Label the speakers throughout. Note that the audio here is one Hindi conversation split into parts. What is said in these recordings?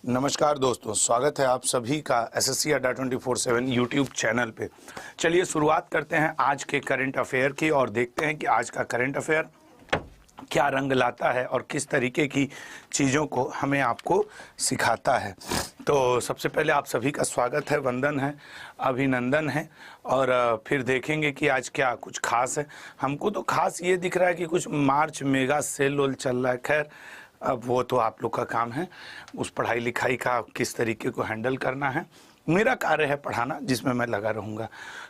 Speaker 1: नमस्कार दोस्तों, स्वागत है आप सभी का एसएससी अड्डा 24/7 यूट्यूब चैनल पे। चलिए शुरुआत करते हैं आज के करंट अफेयर की और देखते हैं कि आज का करंट अफेयर क्या रंग लाता है और किस तरीके की चीज़ों को हमें आपको सिखाता है। तो सबसे पहले आप सभी का स्वागत है, वंदन है, अभिनंदन है और फिर देखेंगे कि आज क्या कुछ खास है। हमको तो खास ये दिख रहा है कि कुछ मार्च मेगा सेल वोल चल रहा है। खैर अब वो तो आप लोग का काम है, उस पढ़ाई लिखाई का किस तरीके को हैंडल करना है। मेरा कार्य है पढ़ाना, जिसमें मैं लगा रहूँगा।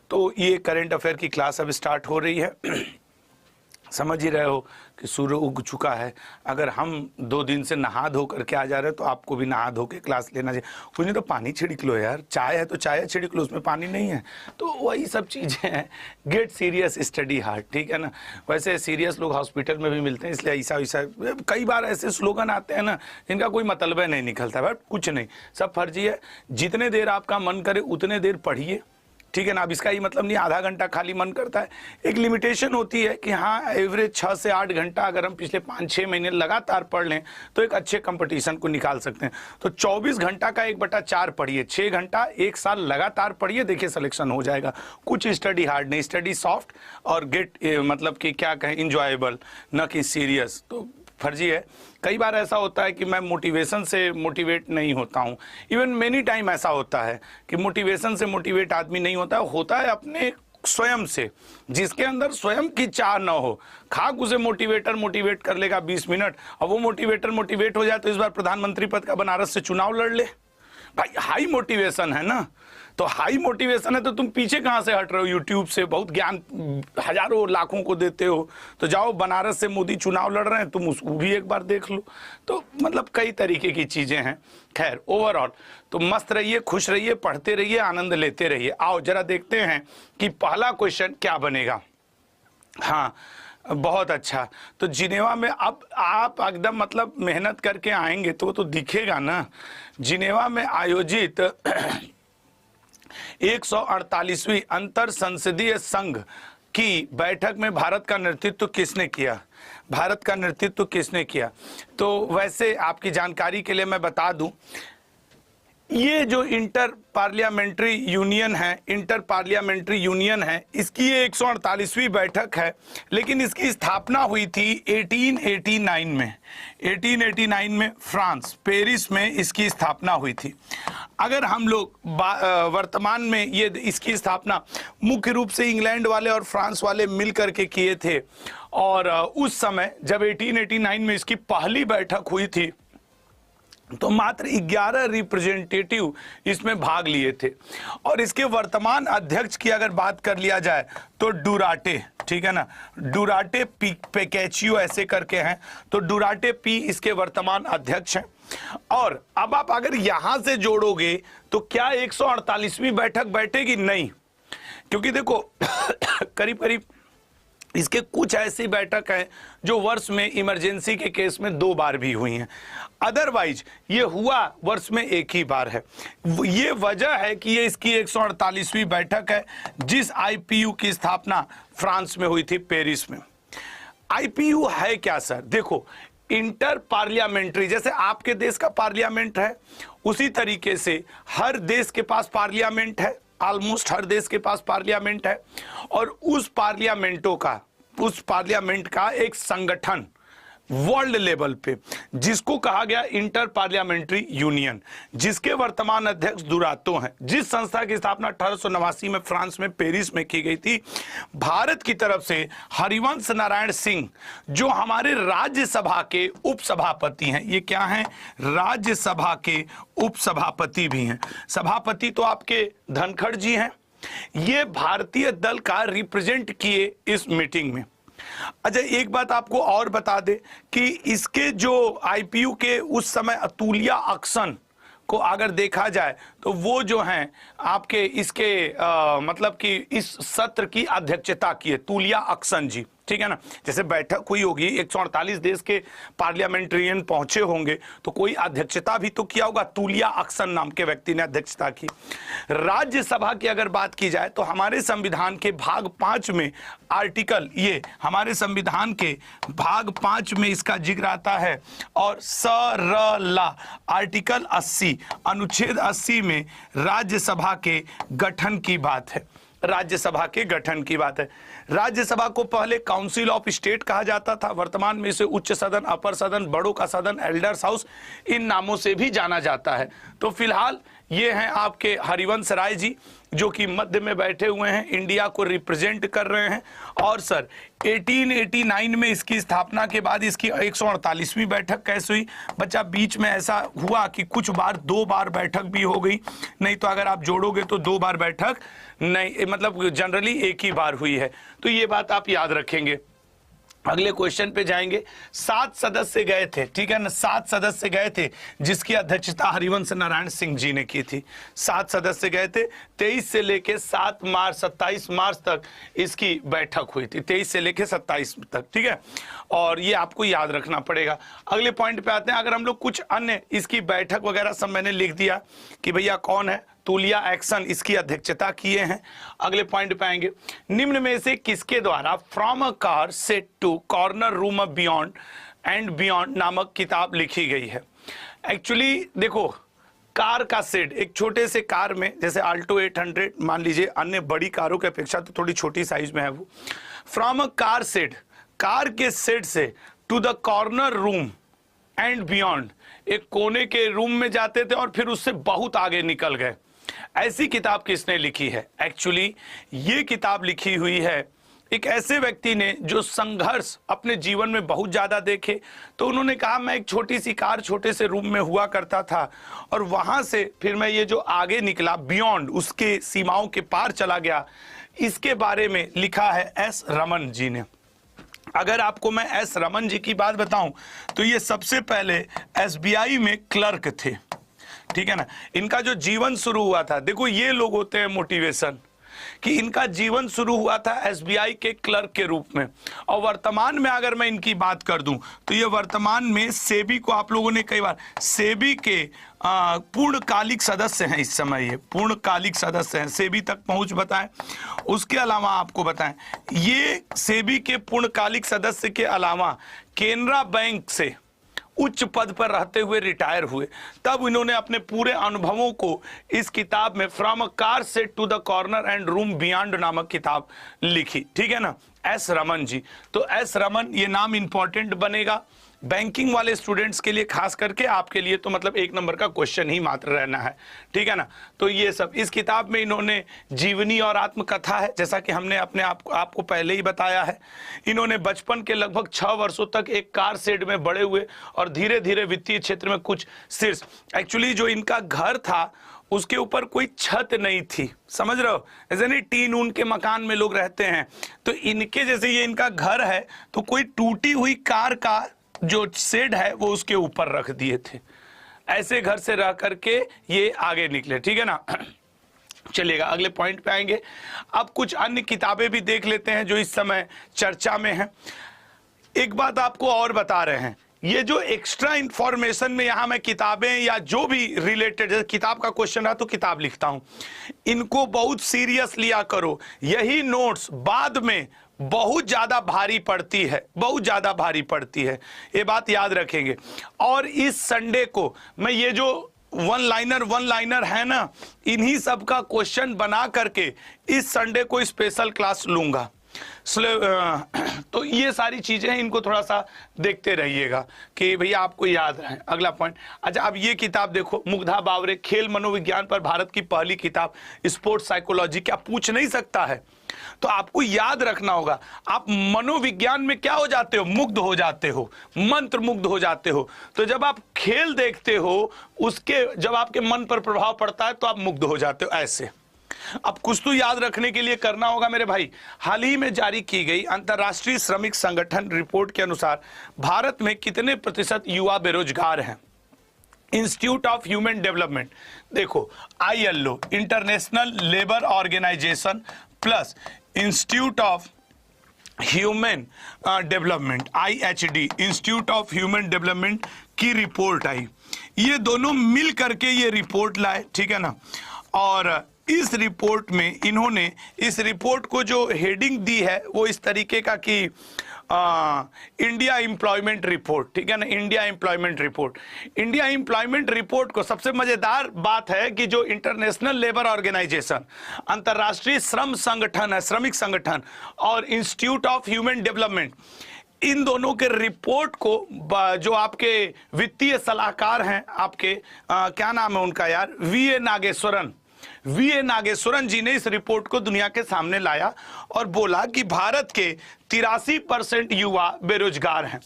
Speaker 1: तो ये करंट अफेयर की क्लास अब स्टार्ट हो रही है। समझ ही रहे हो कि सूर्य उग चुका है। अगर हम 2 दिन से नहा धो करके आ जा रहे हैं तो आपको भी नहा धो के क्लास लेना चाहिए। कुछ नहीं तो पानी छिड़क लो यार, चाय है तो चाय छिड़क लो, उसमें पानी नहीं है तो वही सब चीज़ें हैं। गेट सीरियस स्टडी हार्ड, ठीक है ना। वैसे सीरियस लोग हॉस्पिटल में भी मिलते हैं, इसलिए ऐसा कई बार ऐसे स्लोगन आते हैं ना जिनका कोई मतलब नहीं निकलता। बट कुछ नहीं, सब फर्जी है। जितने देर आपका मन करे उतने देर पढ़िए, ठीक है ना। अब इसका ही मतलब नहीं आधा घंटा खाली मन करता है। एक लिमिटेशन होती है कि हाँ एवरेज 6 से 8 घंटा अगर हम पिछले 5-6 महीने लगातार पढ़ लें तो एक अच्छे कंपटीशन को निकाल सकते हैं। तो 24 घंटा का 1/4 पढ़िए, 6 घंटा 1 साल लगातार पढ़िए, देखिए सिलेक्शन हो जाएगा। कुछ स्टडी हार्ड नहीं, स्टडी सॉफ्ट और गेट मतलब कि क्या कहें इंजॉयबल, न कि सीरियस। तो फर्जी है। कई बार ऐसा होता है कि मैं मोटिवेशन से मोटिवेट नहीं होता हूँ। इवन मेनी टाइम ऐसा होता है कि मोटिवेशन से मोटिवेट आदमी नहीं होता है अपने स्वयं से, जिसके अंदर स्वयं की चाह न हो। खाक उसे मोटिवेटर मोटिवेट कर लेगा 20 मिनट और वो मोटिवेटर मोटिवेट हो जाए तो इस बार प्रधानमंत्री पद का बनारस से चुनाव लड़ ले। भाई हाई मोटिवेशन है ना, तो हाई मोटिवेशन है तो तुम पीछे कहाँ से हट रहे हो। यूट्यूब से बहुत ज्ञान हजारों लाखों को देते हो, तो जाओ बनारस से मोदी चुनाव लड़ रहे हैं, तुम उसको भी एक बार देख लो। तो मतलब कई तरीके की चीज़ें हैं। खैर ओवरऑल तो मस्त रहिए, खुश रहिए, पढ़ते रहिए, आनंद लेते रहिए। आओ जरा देखते हैं कि पहला क्वेश्चन क्या बनेगा। हाँ बहुत अच्छा। तो जिनेवा में अब आप एकदम मतलब मेहनत करके आएंगे तो वो तो दिखेगा ना। जिनेवा में आयोजित 148वीं अंतर संसदीय संघ की बैठक में भारत का नेतृत्व किसने किया? भारत का नेतृत्व किसने किया? तो वैसे आपकी जानकारी के लिए मैं बता दूं, ये जो इंटर पार्लियामेंट्री यूनियन है, इसकी ये 148वीं बैठक है, लेकिन इसकी स्थापना हुई थी 1889 में फ्रांस पेरिस में इसकी स्थापना हुई थी। अगर हम लोग वर्तमान में ये इसकी स्थापना मुख्य रूप से इंग्लैंड वाले और फ्रांस वाले मिल करके किए थे और उस समय जब 1889 में इसकी पहली बैठक हुई थी तो मात्र 11 रिप्रेजेंटेटिव इसमें भाग लिए थे। और इसके वर्तमान अध्यक्ष की अगर बात कर लिया जाए तो डुराटे, ठीक है ना, डुराटे पेकेचियो ऐसे करके हैं, तो डुराटे पी इसके वर्तमान अध्यक्ष हैं। और अब आप अगर यहां से जोड़ोगे तो क्या 148वीं बैठक बैठेगी? नहीं, क्योंकि देखो करीब करीब इसके कुछ ऐसी बैठक है जो वर्ष में इमरजेंसी के केस में 2 बार भी हुई हैं। अदरवाइज ये हुआ वर्ष में 1 ही बार है। ये वजह है कि ये इसकी 148वीं बैठक है, जिस आईपीयू की स्थापना फ्रांस में हुई थी, पेरिस में। आईपीयू है क्या सर? देखो इंटर पार्लियामेंट्री, जैसे आपके देश का पार्लियामेंट है उसी तरीके से हर देश के पास पार्लियामेंट है, ऑलमोस्ट हर देश के पास पार्लियामेंट है। और उस पार्लियामेंट का एक संगठन वर्ल्ड लेवल पे जिसको कहा गया इंटर पार्लियामेंट्री यूनियन, जिसके वर्तमान अध्यक्ष दुरातो हैं, जिस संस्था की स्थापना 1889 में फ्रांस में पेरिस में की गई थी। भारत की तरफ से हरिवंश नारायण सिंह जो हमारे राज्यसभा के उपसभापति हैं, ये क्या हैं? राज्यसभा के उपसभापति भी हैं। सभापति तो आपके धनखड़ जी हैं। ये भारतीय दल का रिप्रेजेंट किए इस मीटिंग में। अच्छा एक बात आपको और बता दे कि इसके जो आईपीयू के उस समय अतुलिया अक्सन को अगर देखा जाए तो वो जो हैं आपके इसके मतलब कि इस सत्र की अध्यक्षता की है तुलिया अक्सन जी, ठीक है ना। जैसे बैठक हुई होगी, 148 देश के पार्लियामेंट्रियन पहुंचे होंगे, तो कोई अध्यक्षता भी तो किया होगा। तुलिया अक्सन नाम के व्यक्ति ने अध्यक्षता की। राज्यसभा की अगर बात की जाए तो हमारे संविधान के भाग 5 में आर्टिकल, ये हमारे संविधान के भाग 5 में इसका जिक्र आता है, और सरला आर्टिकल 80 अनुच्छेद 80 में राज्यसभा के गठन की बात है। राज्यसभा के गठन की बात है। राज्यसभा को पहले काउंसिल ऑफ स्टेट कहा जाता था, वर्तमान में इसे उच्च सदन, अपर सदन, बड़ों का सदन, एल्डर्स हाउस, इन नामों से भी जाना जाता है। तो फिलहाल ये हैं आपके हरिवंश राय जी, जो कि मध्य में बैठे हुए हैं, इंडिया को रिप्रेजेंट कर रहे हैं। और सर 1889 में इसकी स्थापना के बाद इसकी 148वीं बैठक कैसे हुई? बच्चा बीच में ऐसा हुआ कि कुछ बार 2 बार बैठक भी हो गई, नहीं तो अगर आप जोड़ोगे तो 2 बार बैठक नहीं, मतलब जनरली एक ही बार हुई है। तो ये बात आप याद रखेंगे। अगले क्वेश्चन पे जाएंगे। 7 सदस्य गए थे, ठीक है ना, 7 सदस्य गए थे, जिसकी अध्यक्षता हरिवंश नारायण सिंह जी ने की थी। 7 सदस्य गए थे। 23 से लेके 27 मार्च तक इसकी बैठक हुई थी, 23 से लेके 27 तक, ठीक है। और ये आपको याद रखना पड़ेगा। अगले पॉइंट पे आते हैं। अगर हम लोग कुछ अन्य इसकी बैठक वगैरह सब मैंने लिख दिया कि भैया कौन है, तुलिया एक्सन इसकी अध्यक्षता किए हैं। अगले पॉइंट पे आएंगे। निम्न में से किसके द्वारा from a car set to corner room of beyond and beyond नामक किताब लिखी गई है? एक्चुअली देखो, कार का सेट, एक छोटे से कार में, जैसे आल्टो 800 मान लीजिए, अन्य बड़ी कारों की अपेक्षा तो थोड़ी छोटी साइज में है वो। From a car set, car के सेट से, to the corner room and beyond, एक कोने के रूम में जाते थे और फिर उससे बहुत आगे निकल गए। ऐसी किताब किसने लिखी है? एक्चुअली ये किताब लिखी हुई है एक ऐसे व्यक्ति ने जो संघर्ष अपने जीवन में बहुत ज्यादा देखे। तो उन्होंने कहा मैं एक छोटी सी कार छोटे से रूम में हुआ करता था, और वहां से फिर मैं ये जो आगे निकला, बियॉन्ड, उसके सीमाओं के पार चला गया। इसके बारे में लिखा है एस रमन जी ने। अगर आपको मैं एस रमन जी की बात बताऊं तो ये सबसे पहले SBI में क्लर्क थे, ठीक है ना। इनका जो जीवन शुरू हुआ था, देखो ये लोग होते हैं मोटिवेशन, कि इनका जीवन शुरू हुआ था SBI के क्लर्क के रूप में। और वर्तमान में अगर मैं इनकी बात कर दूं तो ये वर्तमान में सेबी को, आप लोगों ने कई बार, सेबी के पूर्णकालिक सदस्य हैं इस समय। ये पूर्णकालिक सदस्य हैं, सेबी तक पहुंच बताएं। उसके अलावा आपको बताएं, ये सेबी के पूर्णकालिक सदस्य के अलावा केनरा बैंक से उच्च पद पर रहते हुए रिटायर हुए। तब इन्होंने अपने पूरे अनुभवों को इस किताब में from a car set to the corner and room beyond नामक किताब लिखी, ठीक है ना, एस रमन जी। तो एस रमन ये नाम इंपॉर्टेंट बनेगा बैंकिंग वाले स्टूडेंट्स के लिए, खास करके आपके लिए तो मतलब 1 नंबर का क्वेश्चन ही मात्र रहना है, ठीक है ना। तो ये सब इस किताब में इन्होंने जीवनी और आत्मकथा है, जैसा कि हमने अपने आपको पहले ही बताया है। इन्होंने बचपन के लगभग 6 वर्षों तक एक कार शेड में बड़े हुए और धीरे धीरे वित्तीय क्षेत्र में कुछ शीर्ष, एक्चुअली जो इनका घर था उसके ऊपर कोई छत नहीं थी, समझ रहे हो, ऐसे नहीं टीन ऊन के मकान में लोग रहते हैं। तो इनके जैसे ये इनका घर है, तो कोई टूटी हुई कार का जो शेड है वो उसके ऊपर रख दिए थे। ऐसे घर से रह करके ये आगे निकले, ठीक है ना। चलिएगा अगले पॉइंट पे आएंगे। अब कुछ अन्य किताबें भी देख लेते हैं जो इस समय चर्चा में हैं। एक बात आपको और बता रहे हैं, ये जो एक्स्ट्रा इंफॉर्मेशन में यहां मैं किताबें या जो भी रिलेटेड, जैसे किताब का क्वेश्चन है तो किताब लिखता हूं, इनको बहुत सीरियस लिया करो। यही नोट्स बाद में बहुत ज्यादा भारी पड़ती है, बहुत ज्यादा भारी पड़ती है, ये बात याद रखेंगे। और इस संडे को मैं ये जो वन लाइनर है ना, इन्हीं सब का क्वेश्चन बना करके इस संडे को स्पेशल क्लास लूंगा। तो ये सारी चीजें हैं, इनको थोड़ा सा देखते रहिएगा कि भैया आपको याद रहे। अगला पॉइंट, अच्छा अब ये किताब देखो, मुग्धा बावरे, खेल मनोविज्ञान पर भारत की पहली किताब, स्पोर्ट्स साइकोलॉजी, क्या पूछ नहीं सकता है? तो आपको याद रखना होगा, आप मनोविज्ञान में क्या हो जाते हो, मुग्ध हो जाते हो, मंत्र मुग्ध हो जाते हो। तो जब आप खेल देखते हो, उसके जब आपके मन पर प्रभाव पड़ता है तो आप मुग्ध हो जाते हो। ऐसे अब कुछ तो याद रखने के लिए करना होगा मेरे भाई। हाल ही में जारी की गई अंतर्राष्ट्रीय श्रमिक संगठन रिपोर्ट के अनुसार भारत में कितने प्रतिशत युवा बेरोजगार हैं? इंस्टीट्यूट ऑफ ह्यूमन डेवलपमेंट, देखो ILO international labour organisation plus institute of human development, IHD, institute of human development की रिपोर्ट आई। ये दोनों मिल करके ये रिपोर्ट लाए, ठीक है ना। और इस रिपोर्ट में इन्होंने इस रिपोर्ट को जो हेडिंग दी है वो इस तरीके का कि इंडिया एम्प्लॉयमेंट रिपोर्ट, ठीक है ना, India employment report. India employment report को सबसे मजेदार बात है कि जो इंटरनेशनल लेबर ऑर्गेनाइजेशन, अंतर्राष्ट्रीय श्रम संगठन है, श्रमिक संगठन, और इंस्टीट्यूट ऑफ ह्यूमन डेवलपमेंट, इन दोनों के रिपोर्ट को जो आपके वित्तीय सलाहकार हैं, आपके क्या नाम है उनका यार, वीए नागेश्वरन जी ने इस रिपोर्ट को दुनिया के सामने लाया और बोला कि भारत के 83% युवा बेरोजगार हैं।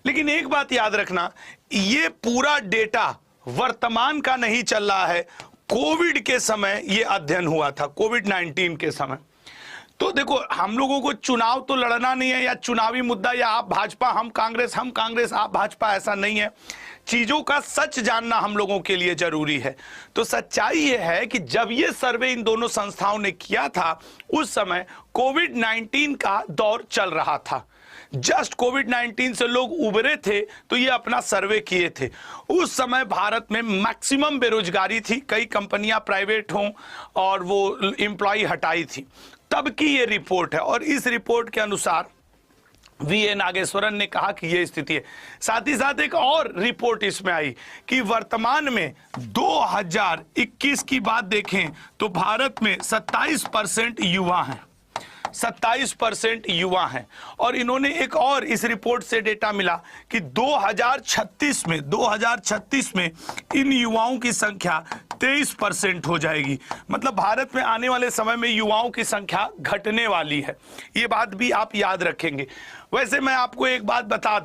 Speaker 1: लेकिन एक बात याद रखना, ये पूरा डेटा वर्तमान का नहीं चल रहा है, कोविड के समय ये अध्ययन हुआ था, कोविड-19 के समय। तो देखो, हम लोगों को चुनाव तो लड़ना नहीं है, या चुनावी मुद्दा, या आप भाजपा हम कांग्रेस आप भाजपा, ऐसा नहीं है। चीजों का सच जानना हम लोगों के लिए जरूरी है। तो सच्चाई यह है कि जब ये सर्वे इन दोनों संस्थाओं ने किया था, उस समय कोविड-19 का दौर चल रहा था। जस्ट कोविड-19 से लोग उबरे थे तो ये अपना सर्वे किए थे। उस समय भारत में मैक्सिमम बेरोजगारी थी, कई कंपनियां प्राइवेट हों और वो एम्प्लॉय हटाई थी, तब की ये रिपोर्ट है। और इस रिपोर्ट के अनुसार वीए नागेश्वरन ने कहा कि ये स्थिति है। साथ ही साथ एक और रिपोर्ट इसमें आई कि वर्तमान में 2021 की बात देखें तो भारत में 27% युवा हैं, 27% युवा हैं। और इन्होंने एक और इस रिपोर्ट से डेटा मिला कि 2036 में इन युवाओं की संख्या 23% हो जाएगी। मतलब भारत में आने वाले समय में युवाओं की संख्या घटने वाली है। ये बात भी आप याद रखेंगे। वैसे मैं आपको एक बात बता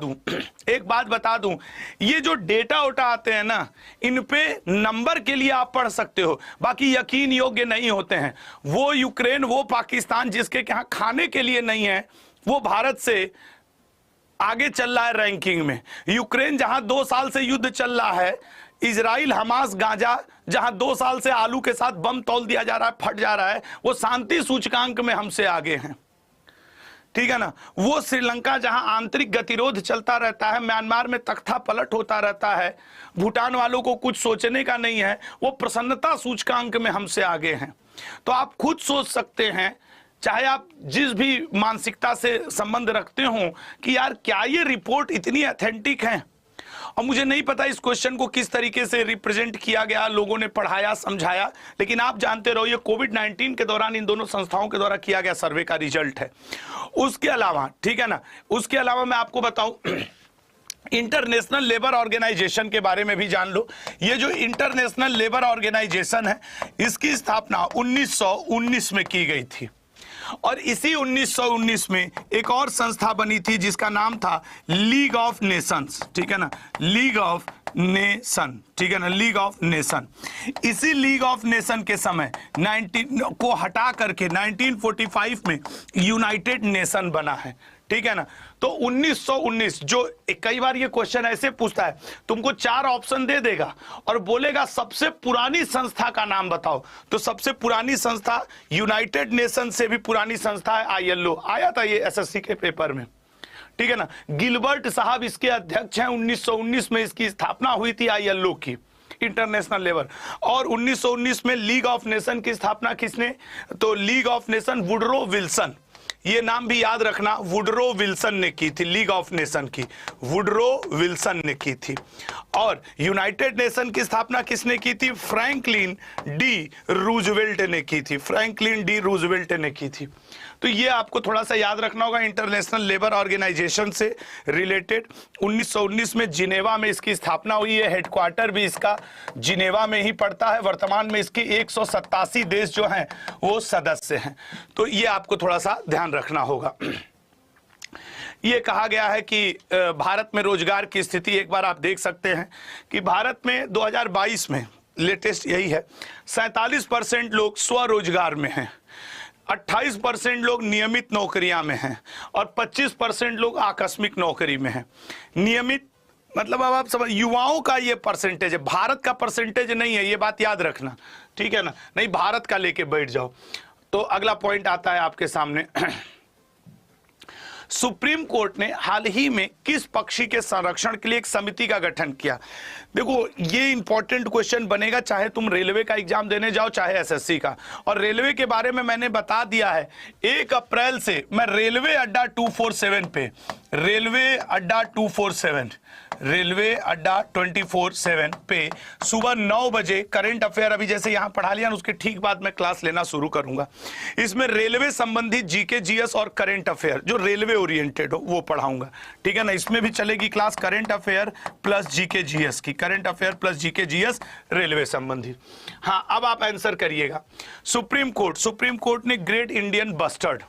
Speaker 1: दूं, ये जो डेटा उठा आते हैं ना, इन पे नंबर के लिए आप पढ़ सकते हो, बाकी यकीन योग्य नहीं होते हैं। वो यूक्रेन, वो पाकिस्तान जिसके यहाँ खाने के लिए नहीं है, वो भारत से आगे चल रहा है रैंकिंग में। यूक्रेन जहां 2 साल से युद्ध चल रहा है, इजराइल हमास गाजा जहां 2 साल से आलू के साथ बम तौल दिया जा रहा है, फट जा रहा है, वो शांति सूचकांक में हमसे आगे हैं, ठीक है ना। वो श्रीलंका जहां आंतरिक गतिरोध चलता रहता है, म्यांमार में तख्ता पलट होता रहता है, भूटान वालों को कुछ सोचने का नहीं है, वो प्रसन्नता सूचकांक में हमसे आगे हैं। तो आप खुद सोच सकते हैं, चाहे आप जिस भी मानसिकता से संबंध रखते हो, कि यार क्या ये रिपोर्ट इतनी ऑथेंटिक है। और मुझे नहीं पता इस क्वेश्चन को किस तरीके से रिप्रेजेंट किया गया, लोगों ने पढ़ाया समझाया, लेकिन आप जानते रहो ये कोविड-19 के दौरान इन दोनों संस्थाओं के द्वारा किया गया सर्वे का रिजल्ट है। उसके अलावा, ठीक है ना, उसके अलावा मैं आपको बताऊं, इंटरनेशनल लेबर ऑर्गेनाइजेशन के बारे में भी जान लो। ये जो इंटरनेशनल लेबर ऑर्गेनाइजेशन है, इसकी स्थापना 1919 में की गई थी। और इसी 1919 में एक और संस्था बनी थी जिसका नाम था लीग ऑफ नेशंस, ठीक है ना, लीग ऑफ नेशन, ठीक है ना, लीग ऑफ नेशन। इसी लीग ऑफ नेशन के समय 19 को हटा करके 1945 में यूनाइटेड नेशन बना है, ठीक है ना। तो 1919, जो कई बार ये क्वेश्चन ऐसे पूछता है, तुमको 4 ऑप्शन दे देगा और बोलेगा सबसे पुरानी संस्था का नाम बताओ, तो सबसे पुरानी संस्था यूनाइटेड नेशन से भी पुरानी संस्था है ILO। आया था ये SSC के पेपर में, ठीक है ना। गिलबर्ट साहब इसके अध्यक्ष हैं। 1919 में इसकी स्थापना हुई थी ILO की, इंटरनेशनल लेबर। और 1919 में लीग ऑफ नेशन की स्थापना किसने, तो league of nation Woodrow Wilson, ये नाम भी याद रखना, वुडरो विल्सन ने की थी, लीग ऑफ नेशन की वुडरो विल्सन ने की थी। और यूनाइटेड नेशन की स्थापना किसने की थी, फ्रैंकलिन डी रूजवेल्ट ने की थी, फ्रैंकलिन डी रूजवेल्ट ने की थी। तो ये आपको थोड़ा सा याद रखना होगा इंटरनेशनल लेबर ऑर्गेनाइजेशन से रिलेटेड। 1919 में जिनेवा में इसकी स्थापना हुई है, हेडक्वार्टर भी इसका जिनेवा में ही पड़ता है। वर्तमान में इसके 187 देश जो हैं वो सदस्य हैं। तो ये आपको थोड़ा सा ध्यान रखना होगा। ये कहा गया है कि भारत में रोजगार की स्थिति एक बार आप देख सकते हैं कि भारत में 2022 में लेटेस्ट यही है, 47% लोग स्वरोजगार में हैं, 28% लोग नियमित नौकरियां में हैं और 25% लोग आकस्मिक नौकरी में हैं। नियमित मतलब अब आप समझ, युवाओं का ये परसेंटेज है, भारत का परसेंटेज नहीं है, ये बात याद रखना, ठीक है ना। नहीं भारत का लेके बैठ जाओ। तो अगला पॉइंट आता है आपके सामने। सुप्रीम कोर्ट ने हाल ही में किस पक्षी के संरक्षण के लिए एक समिति का गठन किया? देखो, ये इंपॉर्टेंट क्वेश्चन बनेगा, चाहे तुम रेलवे का एग्जाम देने जाओ चाहे एसएससी का। और रेलवे के बारे में मैंने बता दिया है, 1 अप्रैल से मैं रेलवे अड्डा 247 पे, रेलवे अड्डा 24/7 पे सुबह 9 बजे करंट अफेयर, अभी जैसे यहां पढ़ा लिया ना, उसके ठीक बाद मैं क्लास लेना शुरू करूंगा। इसमें रेलवे संबंधित जीके जीएस और करंट अफेयर जो रेलवे ओरिएंटेड हो वो पढ़ाऊंगा, ठीक है ना। इसमें भी चलेगी class current affair plus GK GS की, current affair plus GK GS railway संबंधित। हाँ, अब आप आंसर करिएगा। सुप्रीम कोर्ट ने ग्रेट इंडियन बस्टर्ड,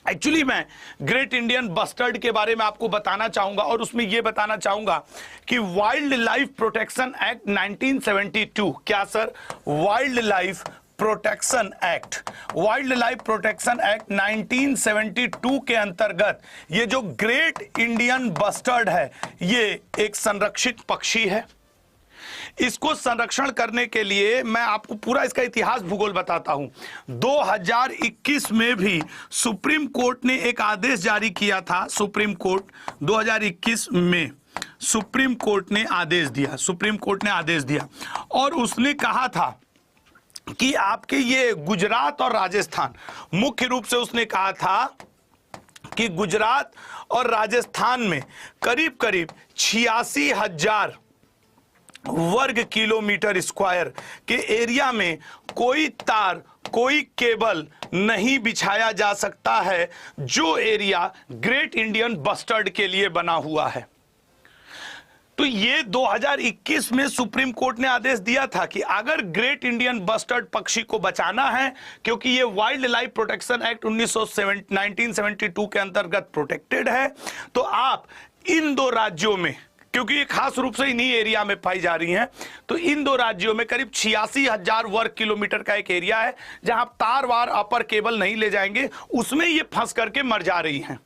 Speaker 1: एक्चुअली मैं ग्रेट इंडियन बस्टर्ड के बारे में आपको बताना चाहूंगा और उसमें यह बताना चाहूंगा कि वाइल्ड लाइफ प्रोटेक्शन एक्ट 1972, क्या sir? Wild life protection act 1972 के अंतर्गत ये जो ग्रेट इंडियन बस्टर्ड है, ये एक संरक्षित पक्षी है। इसको संरक्षण करने के लिए मैं आपको पूरा इसका इतिहास भूगोल बताता हूं। 2021 में भी सुप्रीम कोर्ट ने एक आदेश जारी किया था। सुप्रीम कोर्ट 2021 में सुप्रीम कोर्ट ने आदेश दिया और उसने कहा था कि आपके ये गुजरात और राजस्थान, मुख्य रूप से उसने कहा था कि गुजरात और राजस्थान में करीब 86,000 वर्ग किलोमीटर स्क्वायर के एरिया में कोई तार, कोई केबल नहीं बिछाया जा सकता है जो एरिया ग्रेट इंडियन बस्टर्ड के लिए बना हुआ है। तो ये 2021 में सुप्रीम कोर्ट ने आदेश दिया था कि अगर ग्रेट इंडियन बस्टर्ड पक्षी को बचाना है, क्योंकि ये वाइल्ड लाइफ प्रोटेक्शन एक्ट 1972 के अंतर्गत प्रोटेक्टेड है, तो आप इन 2 राज्यों में, क्योंकि ये खास रूप से इन्हीं एरिया में पाई जा रही हैं, तो इन 2 राज्यों में करीब 86,000 वर्ग किलोमीटर का एक एरिया है जहां आप तार वार अपर केबल नहीं ले जाएंगे, उसमें ये फंस करके मर जा रही हैं।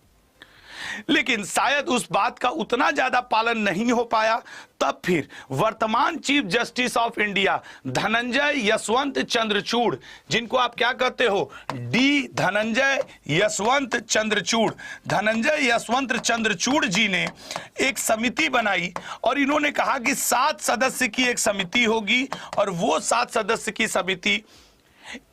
Speaker 1: लेकिन शायद उस बात का उतना ज्यादा पालन नहीं हो पाया, तब फिर वर्तमान chief justice of India Dhananjay Yashwant Chandrachud, जिनको आप क्या कहते हो, डी धनंजय यशवंत चंद्रचूड़ जी ने एक समिति बनाई और इन्होंने कहा कि 7 सदस्य की एक समिति होगी और वो 7 सदस्य की समिति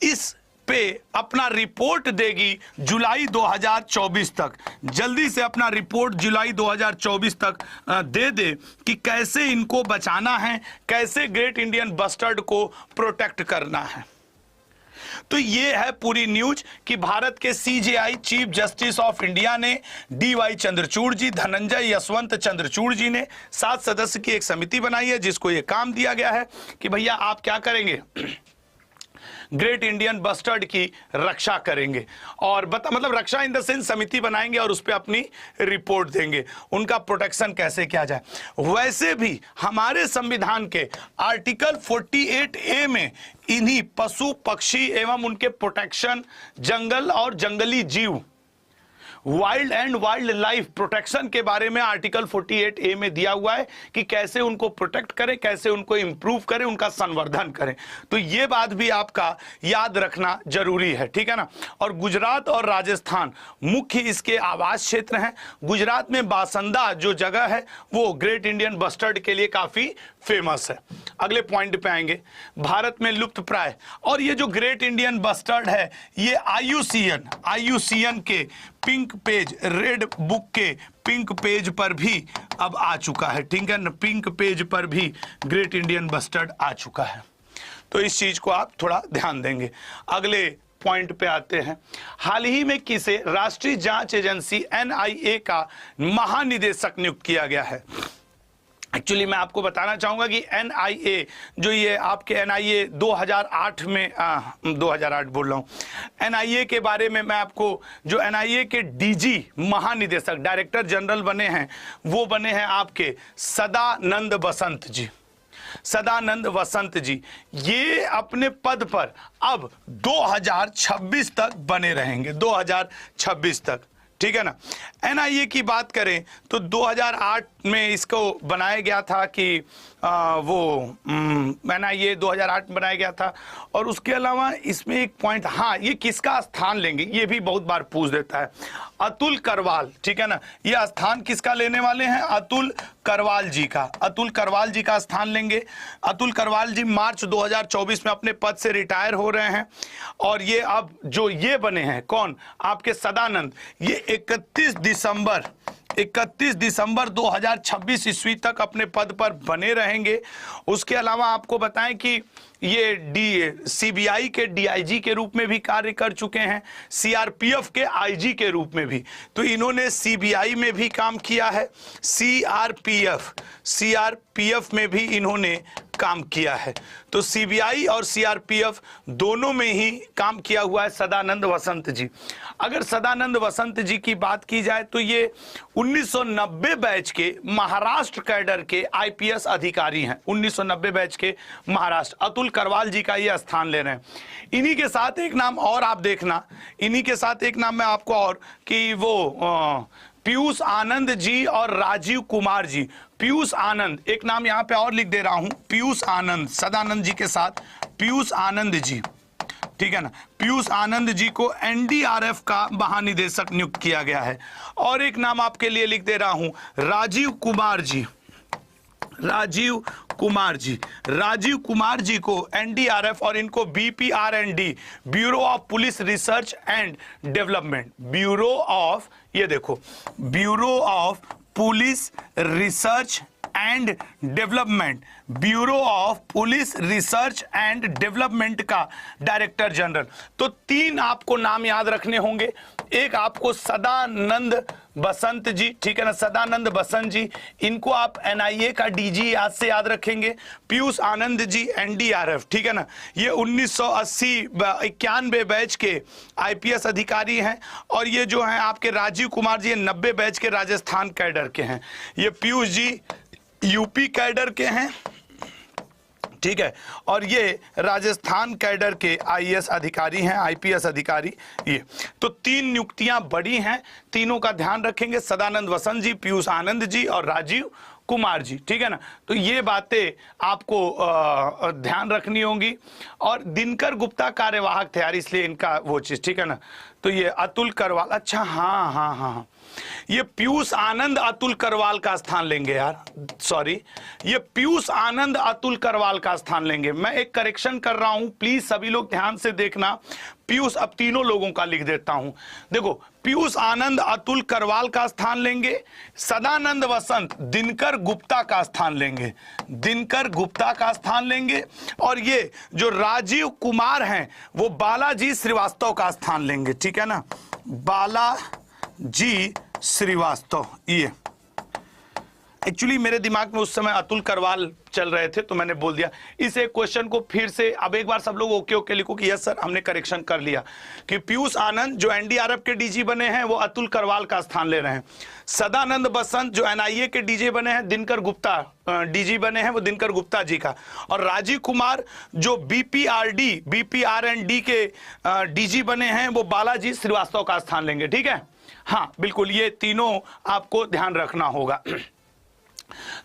Speaker 1: इस पे अपना रिपोर्ट देगी जुलाई 2024 तक। जल्दी से अपना रिपोर्ट जुलाई 2024 तक दे दे कि कैसे इनको बचाना है, कैसे ग्रेट इंडियन बस्टर्ड को प्रोटेक्ट करना है। तो ये है पूरी न्यूज कि भारत के CJI chief justice of India ने डीवाई चंद्रचूड़ जी, धनंजय यशवंत चंद्रचूड़ जी ने 7 सदस्य की एक समिति बनाई है जिसको ये काम दिया गया है कि भैया आप क्या करेंगे, ग्रेट इंडियन बस्टर्ड की रक्षा करेंगे। और मतलब रक्षा इन द सेंस समिति बनाएंगे और उस पर अपनी रिपोर्ट देंगे, उनका प्रोटेक्शन कैसे किया जाए। वैसे भी हमारे संविधान के आर्टिकल 48A में इन्हीं पशु पक्षी एवं उनके प्रोटेक्शन, जंगल और जंगली जीव, wild and wild life protection के बारे में आर्टिकल 48A में दिया हुआ है कि कैसे उनको प्रोटेक्ट करें, कैसे उनको इंप्रूव करें, उनका संवर्धन करें। तो ये बात भी आपका याद रखना जरूरी है, ठीक है ना। और गुजरात और राजस्थान मुख्य इसके आवास क्षेत्र हैं। गुजरात में बासंदा जो जगह है वो ग्रेट इंडियन बस्टर्ड के लिए काफी फेमस है। अगले पॉइंट पे आएंगे, भारत में लुप्त प्राय। और ये जो ग्रेट इंडियन बस्टर्ड है ये IUCN के पिंक पेज, रेड बुक के पिंक पेज पर भी अब आ चुका है, ठीक है ना। पिंक पेज पर भी ग्रेट इंडियन बस्टर्ड आ चुका है, तो इस चीज को आप थोड़ा ध्यान देंगे। अगले पॉइंट पे आते हैं, हाल ही में किसे राष्ट्रीय जांच एजेंसी NIA का महानिदेशक नियुक्त किया गया है। एक्चुअली मैं आपको बताना चाहूंगा कि NIA जो ये आपके NIA 2008 में 2008 बोल रहा हूं, NIA के बारे में मैं आपको, जो NIA के DG महानिदेशक डायरेक्टर जनरल बने हैं वो बने हैं आपके सदानंद वसंत जी। ये अपने पद पर अब 2026 तक बने रहेंगे, 2026 तक, ठीक है ना। एनआईए की बात करें तो 2008 में इसको बनाया गया था कि एनआईए 2008 में बनाया गया था। और उसके अलावा इसमें एक पॉइंट, हाँ, ये किसका स्थान लेंगे ये भी बहुत बार पूछ देता है। अतुल करवाल, ठीक है ना, ये स्थान किसका लेने वाले हैं? अतुल करवाल जी का। अतुल करवाल जी का स्थान लेंगे। अतुल करवाल जी मार्च 2024 में अपने पद से रिटायर हो रहे हैं। और ये अब जो ये बने हैं कौन? आपके सदानंद, ये 31 दिसंबर 2026 ईस्वी तक अपने पद पर बने रहेंगे। उसके अलावा आपको बताएं कि ये सीबीआई के डीआईजी के रूप में भी कार्य कर चुके हैं, सीआरपीएफ के आईजी के रूप में भी। तो इन्होंने सीबीआई में भी काम किया है, सीआरपीएफ में भी इन्होंने काम किया है। तो सीबीआई और सीआरपीएफ दोनों में ही काम किया हुआ है सदानंद वसंत जी। अगर सदानंद वसंत जी की बात की जाए तो ये 1990 बैच के महाराष्ट्र कैडर के आईपीएस अधिकारी हैं। 1990 बैच के महाराष्ट्र, अतुल करवाल जी का ये स्थान ले रहे हैं। इन्हीं के साथ एक नाम और आप देखना, इन्हीं के साथ एक नाम मैं आपको और कि वो पीयूष आनंद जी और राजीव कुमार जी। पीयूष आनंद, एक नाम यहां पे और लिख दे रहा हूं, पीयूष आनंद, सदानंद जी के साथ पीयूष आनंद जी, ठीक है ना। पीयूष आनंद जी को एनडीआरएफ का महानिदेशक नियुक्त किया गया है। और एक नाम आपके लिए लिख दे रहा हूं, राजीव कुमार जी। राजीव कुमार जी को एनडीआरएफ और इनको BPRND, bureau of police research and development, bureau of, ये देखो, bureau of police research and development, bureau of police research and development का डायरेक्टर जनरल। तो 3 आपको नाम याद रखने होंगे। एक आपको सदानंद बसंत जी, ठीक है ना, सदानंद बसंत जी, इनको आप एनआईए का डीजी याद से याद रखेंगे। पीयूष आनंद जी एनडीआरएफ, ठीक है ना, ये 1980-91 बैच के आईपीएस अधिकारी हैं। और ये जो हैं आपके राजीव कुमार जी 90 बैच के राजस्थान कैडर के हैं। ये पीयूष जी यूपी कैडर के हैं, ठीक है, और ये राजस्थान कैडर के आईएएस अधिकारी हैं, आईपीएस अधिकारी। ये तो 3 नियुक्तियां बड़ी हैं, तीनों का ध्यान रखेंगे, सदानंद वसंत जी, पीयूष आनंद जी और राजीव कुमार जी, ठीक है ना। तो ये बातें आपको ध्यान रखनी होंगी। और दिनकर गुप्ता कार्यवाहक थे यार, इसलिए इनका वो चीज, ठीक है ना। तो ये अतुल करवाल, अच्छा हाँ, ये पीयूष आनंद अतुल करवाल का स्थान लेंगे यार, सॉरी, ये पीयूष आनंद अतुल करवाल का स्थान लेंगे। मैं एक करेक्शन कर रहा हूं, प्लीज सभी लोग ध्यान से देखना। पीयूष, अब तीनों लोगों का लिख देता हूं, देखो, पीयूष आनंद अतुल करवाल का स्थान लेंगे, सदानंद वसंत दिनकर गुप्ता का स्थान लेंगे, दिनकर गुप्ता का स्थान लेंगे। और ये जो राजीव कुमार हैं वो बालाजी श्रीवास्तव का स्थान लेंगे, ठीक है ना, बालाजी श्रीवास्तव। ये एक्चुअली मेरे दिमाग में उस समय अतुल करवाल चल रहे थे तो मैंने बोल दिया। इस एक क्वेश्चन को फिर से अब एक बार सब लोग ओके लिखो कि यस सर, हमने करेक्शन कर लिया कि पीयूष आनंद जो एनडीआरएफ के डीजी बने हैं वो अतुल करवाल का स्थान ले रहे हैं। सदानंद बसंत जो एनआईए के डीजी बने हैं, दिनकर गुप्ता डीजी बने हैं, वो दिनकर गुप्ता जी का। और राजीव कुमार जो बीपीआरएनडी के डीजी बने हैं वो बालाजी श्रीवास्तव का स्थान लेंगे, ठीक है। हाँ बिल्कुल, ये तीनों आपको ध्यान रखना होगा।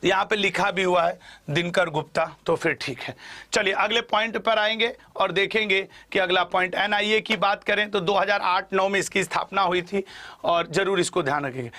Speaker 1: यहां पे लिखा भी हुआ है दिनकर गुप्ता, तो फिर ठीक है। चलिए अगले पॉइंट पर आएंगे और देखेंगे कि अगला पॉइंट, एनआईए की बात करें तो 2008-9 में इसकी स्थापना हुई थी और जरूर इसको ध्यान रखेंगे।